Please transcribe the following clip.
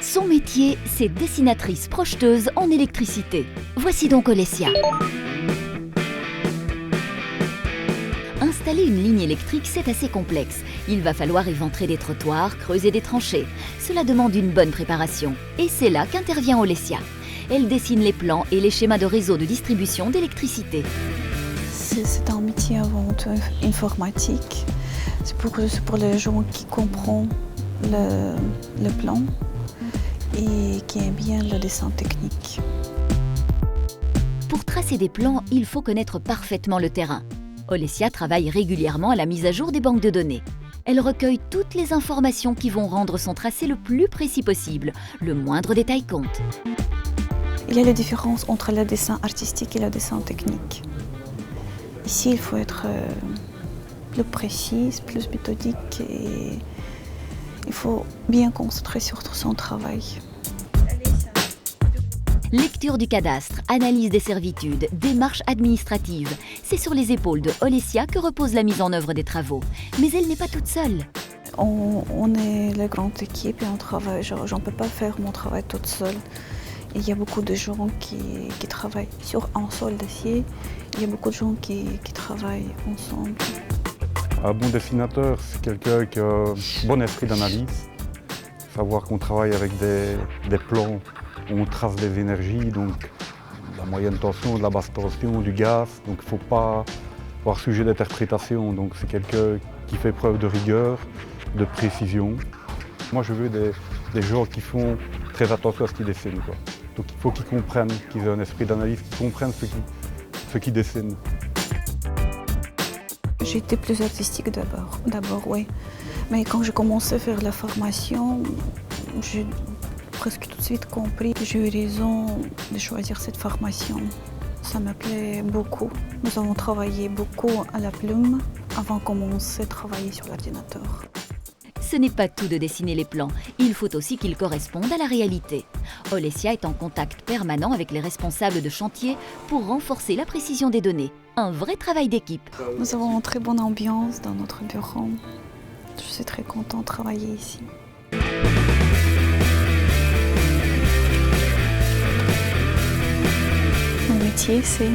Son métier, c'est dessinatrice projeteuse en électricité. Voici donc Olesya. Installer une ligne électrique, c'est assez complexe. Il va falloir éventrer des trottoirs, creuser des tranchées. Cela demande une bonne préparation. Et c'est là qu'intervient Olesya. Elle dessine les plans et les schémas de réseau de distribution d'électricité. C'est un métier avant tout informatique. C'est pour les gens qui comprennent le plan et qui aiment bien le dessin technique. Pour tracer des plans, il faut connaître parfaitement le terrain. Olesya travaille régulièrement à la mise à jour des banques de données. Elle recueille toutes les informations qui vont rendre son tracé le plus précis possible. Le moindre détail compte. Il y a la différence entre le dessin artistique et le dessin technique. Ici, il faut être plus précis, plus méthodique et il faut bien concentrer sur son travail. Lecture du cadastre, analyse des servitudes, démarches administratives. C'est sur les épaules de Olesya que repose la mise en œuvre des travaux. Mais elle n'est pas toute seule. On est la grande équipe et on travaille. Je ne peux pas faire mon travail toute seule. Il y a beaucoup de gens qui travaillent sur un seul dossier. Il y a beaucoup de gens qui travaillent ensemble. Un bon dessinateur, c'est quelqu'un qui a un bon esprit d'analyse. Savoir qu'on travaille avec des plans où on trace des énergies, donc la moyenne tension, de la basse tension, du gaz. Donc il ne faut pas avoir sujet d'interprétation. Donc c'est quelqu'un qui fait preuve de rigueur, de précision. Moi je veux des gens qui font très attention à ce qu'ils dessinent, quoi. Donc il faut qu'ils comprennent, qu'ils aient un esprit d'analyse, qu'ils comprennent ce qu'ils dessinent. J'étais plus artistique d'abord, oui. Mais quand j'ai commencé à faire la formation, j'ai presque tout de suite compris que j'ai eu raison de choisir cette formation. Ça me plaît beaucoup. Nous avons travaillé beaucoup à la plume avant de commencer à travailler sur l'ordinateur. Ce n'est pas tout de dessiner les plans, il faut aussi qu'ils correspondent à la réalité. Olesya est en contact permanent avec les responsables de chantier pour renforcer la précision des données. Un vrai travail d'équipe. Nous avons une très bonne ambiance dans notre bureau. Je suis très contente de travailler ici. Mon métier, c'est